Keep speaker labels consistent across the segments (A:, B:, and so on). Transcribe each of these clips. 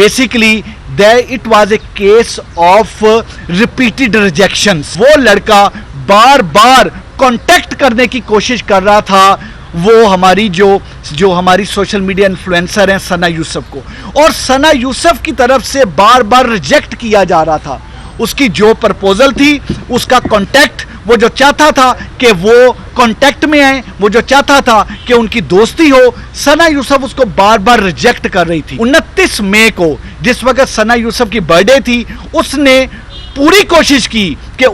A: Basically it was a case of repeated rejections. वो लड़का बार बार contact करने की कोशिश कर रहा था वो हमारी जो हमारी सोशल मीडिया इन्फ्लुएंसर हैं सना यूसुफ को, और सना यूसुफ की तरफ से बार बार रिजेक्ट किया जा रहा था। उसकी जो प्रपोजल थी, उसका कांटेक्ट, वो जो चाहता था कि वो कांटेक्ट में आए, वो जो चाहता था कि उनकी दोस्ती हो, सना यूसुफ उसको बार बार रिजेक्ट कर रही थी। 29 मई को जिस वक्त सना यूसुफ की बर्थडे थी, उसने पूरी कोशिश की कि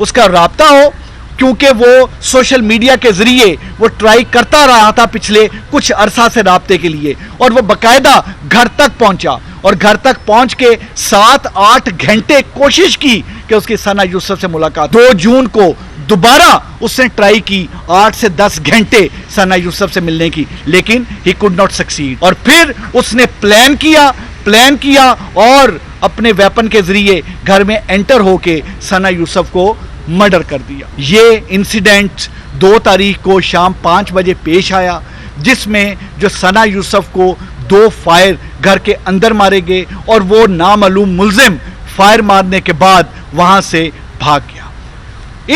A: उसका राब्ता हो, क्योंकि वो सोशल मीडिया के जरिए वो ट्राई करता रहा था पिछले कुछ अरसा से राब्ते के लिए, और वो बाकायदा घर तक पहुंचा और घर तक पहुंच के 7-8 घंटे कोशिश की कि उसकी सना यूसुफ से मुलाकात। 2 जून को दोबारा उसने ट्राई की 8 से 10 घंटे सना यूसुफ से मिलने की, लेकिन ही कुड नॉट सक्सीड। और फिर उसने प्लान किया और अपने वेपन के जरिए घर में एंटर होके सना यूसुफ को मर्डर कर दिया। ये इंसिडेंट 2 तारीख को शाम 5 बजे पेश आया, जिसमें जो सना यूसुफ को 2 फायर घर के अंदर मारे गए और वो नामालूम मुल्जिम फायर मारने के बाद वहां से भाग गया।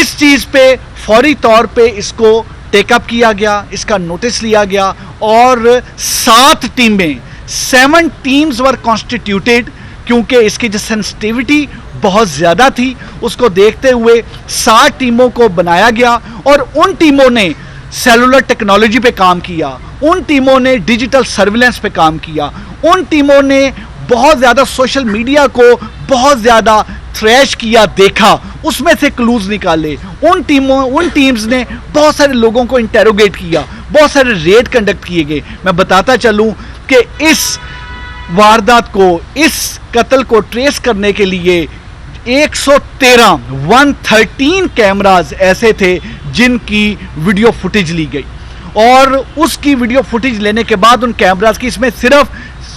A: इस चीज पे फौरी तौर पे इसको टेकअप किया गया, इसका नोटिस लिया गया और 7 टीम्स वर कॉन्स्टिट्यूटेड, क्योंकि इसकी जो सेंसिटिविटी बहुत ज़्यादा थी उसको देखते हुए 7 टीमों को बनाया गया, और उन टीमों ने सेलुलर टेक्नोलॉजी पे काम किया, उन टीमों ने डिजिटल सर्विलेंस पे काम किया, उन टीमों ने बहुत ज़्यादा सोशल मीडिया को बहुत ज़्यादा थ्रैश किया, देखा, उसमें से क्लूज निकाले। उन टीम्स ने बहुत सारे लोगों को इंटेरोगेट किया, बहुत सारे रेड कंडक्ट किए गए। मैं बताता चलूँ कि इस वारदात को, इस कत्ल को ट्रेस करने के लिए 113 कैमराज ऐसे थे जिनकी वीडियो फुटेज ली गई, और उसकी वीडियो फुटेज लेने के बाद उन कैमराज की, इसमें सिर्फ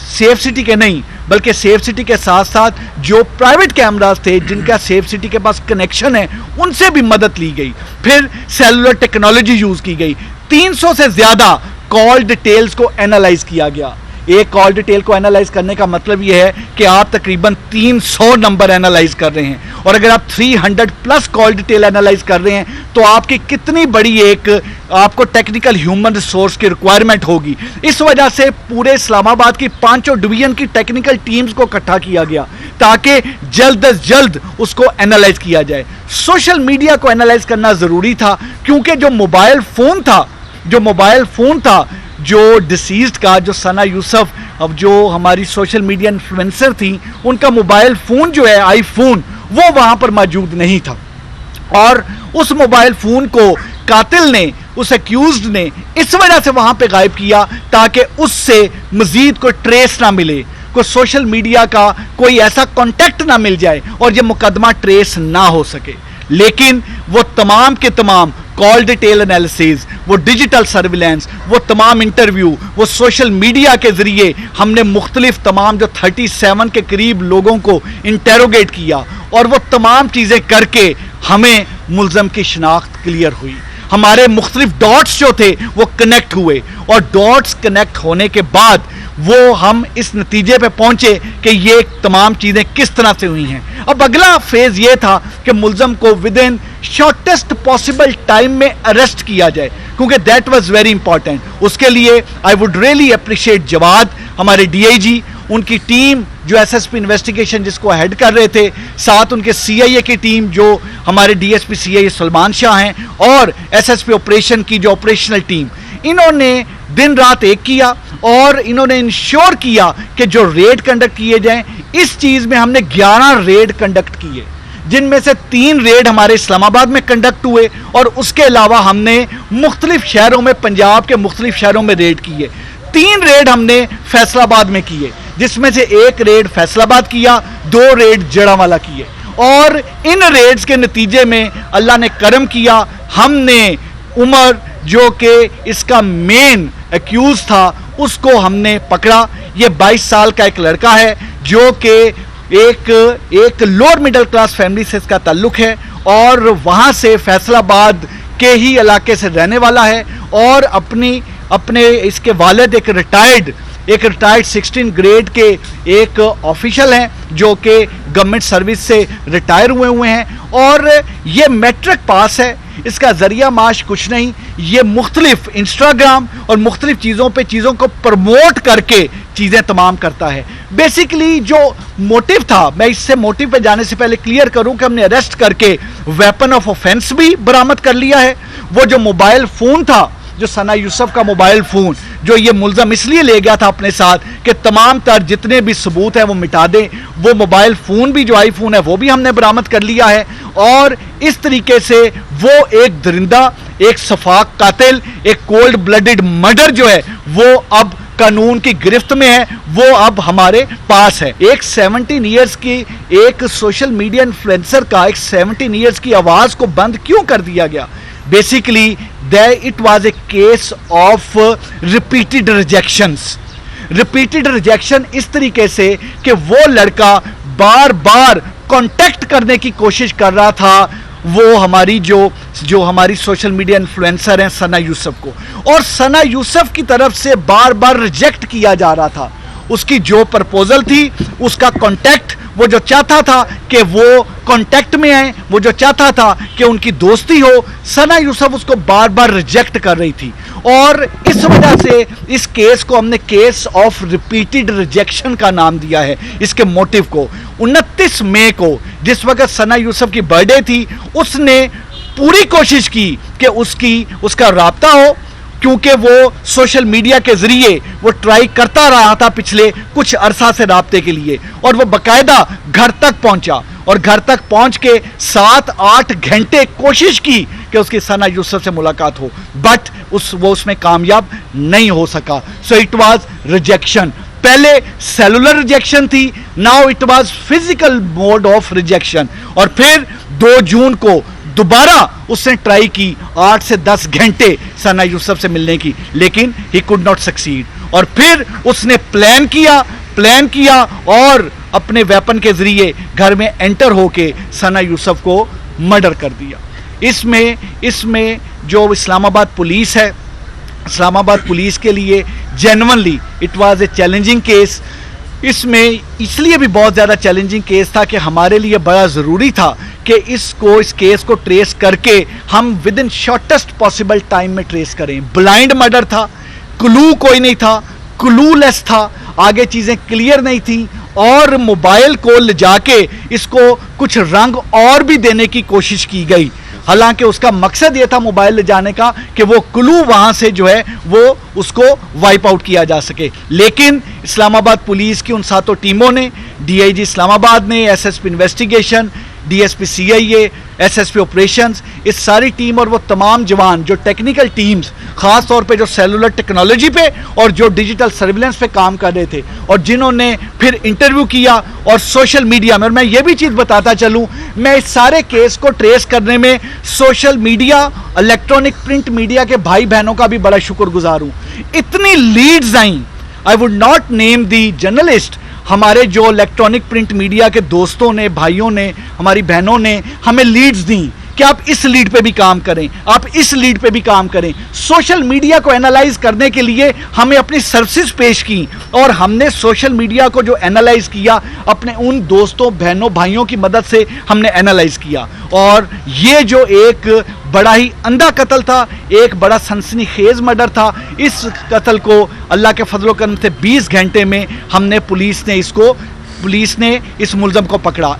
A: सेफ सिटी के नहीं बल्कि सेफ सिटी के साथ साथ जो प्राइवेट कैमराज थे जिनका सेफ सिटी के पास कनेक्शन है, उनसे भी मदद ली गई। फिर सेलुलर टेक्नोलॉजी यूज की गई। 300 से ज्यादा कॉल डिटेल्स को एनालाइज किया गया। एक कॉल डिटेल को एनालाइज करने का मतलब यह है कि आप तकरीबन 300 नंबर एनालाइज कर रहे हैं, और अगर आप 300 प्लस कॉल डिटेल एनालाइज कर रहे हैं तो आपकी कितनी बड़ी एक आपको टेक्निकल ह्यूमन रिसोर्स की रिक्वायरमेंट होगी। इस वजह से पूरे इस्लामाबाद की 5 डिवीजन की टेक्निकल टीम्स को इकट्ठा किया गया ताकि जल्द अज जल्द उसको एनालाइज किया जाए। सोशल मीडिया को एनालाइज करना जरूरी था, क्योंकि जो मोबाइल फोन था जो डिसीज्ड का, जो सना यूसुफ, अब जो हमारी सोशल मीडिया इन्फ्लुएंसर थी, उनका मोबाइल फोन जो है आईफोन, वो वहां पर मौजूद नहीं था, और उस मोबाइल फोन को कातिल ने, उस एक्यूज्ड ने इस वजह से वहां पे गायब किया ताकि उससे मजीद कोई ट्रेस ना मिले, कोई सोशल मीडिया का कोई ऐसा कॉन्टेक्ट ना मिल जाए और ये मुकदमा ट्रेस ना हो सके। लेकिन वो तमाम के तमाम कॉल डिटेल एनालिसिस, वो डिजिटल सर्विलेंस, वो तमाम इंटरव्यू, वो सोशल मीडिया के जरिए हमने मुख्तलिफ तमाम जो 37 के करीब लोगों को इंटेरोगेट किया, और वो तमाम चीज़ें करके हमें मुल्ज़म की शनाख्त क्लियर हुई। हमारे मुख्तलिफ डॉट्स जो थे वो कनेक्ट हुए, और डॉट्स कनेक्ट होने के बाद वो हम इस नतीजे पे पहुंचे कि ये तमाम चीज़ें किस तरह से हुई हैं। अब अगला फेज ये था कि मुल्ज़म को within shortest possible time में अरेस्ट किया जाए, क्योंकि दैट वाज वेरी इंपॉर्टेंट। उसके लिए I would really appreciate Jawad, हमारे डीआईजी, उनकी टीम जो एसएसपी इन्वेस्टिगेशन जिसको हेड कर रहे थे, साथ उनके सीआईए की टीम जो हमारे डीएसपी सीआईए सलमान शाह हैं, और एसएसपी ऑपरेशन की जो ऑपरेशनल टीम, इन्होंने दिन रात एक किया और इन्होंने इंश्योर किया कि जो रेड कंडक्ट किए जाएं। इस चीज़ में हमने 11 रेड कंडक्ट किए, जिनमें से 3 रेड हमारे इस्लामाबाद में कंडक्ट हुए, और उसके अलावा हमने मुख्तलिफ शहरों में, पंजाब के मुख्तलिफ शहरों में रेड किए। 3 रेड हमने फैसलाबाद में किए, जिसमें से 1 रेड फैसलाबाद किया, 2 रेड जड़ावाला किए, और इन रेड्स के नतीजे में अल्लाह ने करम किया, हमने उमर जो कि इसका मेन एक्यूज था उसको हमने पकड़ा। ये 22 साल का एक लड़का है जो कि एक लोअर मिडिल क्लास फैमिली से इसका ताल्लुक है, और वहाँ से फैसलाबाद के ही इलाके से रहने वाला है, और अपने इसके वालिद एक रिटायर्ड एक रिटायर्ड 16 ग्रेड के एक ऑफिशियल हैं जो कि गवर्नमेंट सर्विस से रिटायर हुए हैं, और ये मैट्रिक पास है। इसका जरिया माश कुछ नहीं, ये मुख्तलिफ इंस्टाग्राम और मुख्तलिफ चीज़ों पे चीज़ों को प्रमोट करके चीज़ें तमाम करता है। बेसिकली जो मोटिव था, मैं इससे मोटिव पे जाने से पहले क्लियर करूं कि हमने अरेस्ट करके वेपन ऑफ ऑफेंस भी बरामद कर लिया है। वो जो मोबाइल फ़ोन था, जो सना यूसुफ का मोबाइल फ़ोन, जो ये मुल्ज़म इसलिए ले गया था अपने साथ कि तमाम तर जितने भी सबूत हैं वो मिटा दें, वो मोबाइल फ़ोन भी जो आईफोन है वो भी हमने बरामद कर लिया है। और इस तरीके से वो एक दरिंदा, एक सफाक कातिल, एक कोल्ड ब्लडेड मर्डर जो है वो अब कानून की गिरफ्त में है, वो अब हमारे पास है। एक 17 ईयर्स की एक सोशल मीडिया इन्फ्लुएंसर का एक 17 ईयर्स की आवाज़ को बंद क्यों कर दिया गया? Basically it was a case of repeated rejections. Repeated rejection इस तरीके से कि वो लड़का बार बार कांटेक्ट करने की कोशिश कर रहा था वो हमारी जो हमारी सोशल मीडिया इन्फ्लुएंसर हैं सना यूसुफ को, और सना यूसुफ की तरफ से बार बार रिजेक्ट किया जा रहा था। उसकी जो प्रपोजल थी, उसका कांटेक्ट, वो जो चाहता था कि वो कांटेक्ट में आए, वो जो चाहता था कि उनकी दोस्ती हो, सना यूसुफ उसको बार बार रिजेक्ट कर रही थी। और इस वजह से इस केस को हमने केस ऑफ रिपीटेड रिजेक्शन का नाम दिया है इसके मोटिव को। 29 मई को जिस वक्त सना यूसुफ की बर्थडे थी, उसने पूरी कोशिश की कि उसका राब्ता हो, क्योंकि वो सोशल मीडिया के जरिए वो ट्राई करता रहा था पिछले कुछ अरसा से राब्ते के लिए, और वो बाकायदा घर तक पहुंचा और घर तक पहुंच के 7-8 घंटे कोशिश की कि उसकी सना यूसुफ से मुलाकात हो, बट वो उसमें कामयाब नहीं हो सका। So it was rejection. पहले सेलुलर रिजेक्शन थी, now it was physical mode of rejection. और फिर 2 जून को दोबारा उसने ट्राई की 8 से 10 घंटे सना यूसुफ से मिलने की, लेकिन ही कुड नॉट सक्सीड। और फिर उसने प्लान किया और अपने वेपन के जरिए घर में एंटर होके सना यूसुफ को मर्डर कर दिया। इसमें जो इस्लामाबाद पुलिस है, इस्लामाबाद पुलिस के लिए genuinely it was a challenging case. इसमें इसलिए भी बहुत ज़्यादा चैलेंजिंग केस था कि हमारे लिए बड़ा ज़रूरी था कि इस केस को ट्रेस करके हम with in shortest possible time में ट्रेस करें। ब्लाइंड मर्डर था, क्लू कोई नहीं था, क्लूलेस था, आगे चीज़ें क्लियर नहीं थी, और मोबाइल को ले जाके इसको कुछ रंग और भी देने की कोशिश की गई। हालांकि उसका मकसद यह था मोबाइल ले जाने का कि वो क्लू वहां से जो है वो उसको वाइप आउट किया जा सके। लेकिन इस्लामाबाद पुलिस की उन 7 टीमों ने, डीआईजी इस्लामाबाद ने, SSP investigation, DSP CIA, SSP operations, इस सारी टीम और वो तमाम जवान जो टेक्निकल टीम्स, ख़ास तौर पे जो सेलुलर टेक्नोलॉजी पे और जो डिजिटल सर्विलेंस पे काम कर रहे थे, और जिन्होंने फिर इंटरव्यू किया और सोशल मीडिया में, और मैं ये भी चीज़ बताता चलूँ, मैं इस सारे केस को ट्रेस करने में social media, electronic print media के भाई बहनों का भी बड़ा शुक्रगुजार हूँ। इतनी लीड्स आई, I would not name the journalist, हमारे जो इलेक्ट्रॉनिक प्रिंट मीडिया के दोस्तों ने, भाइयों ने, हमारी बहनों ने हमें लीड्स दी कि आप इस लीड पे भी काम करें, आप इस लीड पे भी काम करें। सोशल मीडिया को एनालाइज करने के लिए हमें अपनी सर्विसेज पेश की, और हमने सोशल मीडिया को जो एनालाइज किया अपने उन दोस्तों, बहनों, भाइयों की मदद से हमने एनालाइज किया। और ये जो एक बड़ा ही अंधा कत्ल था, एक बड़ा सनसनीखेज मर्डर था, इस कत्ल को अल्लाह के फजलो करम से 20 घंटे में पुलिस ने इस मुल्ज़म को पकड़ा।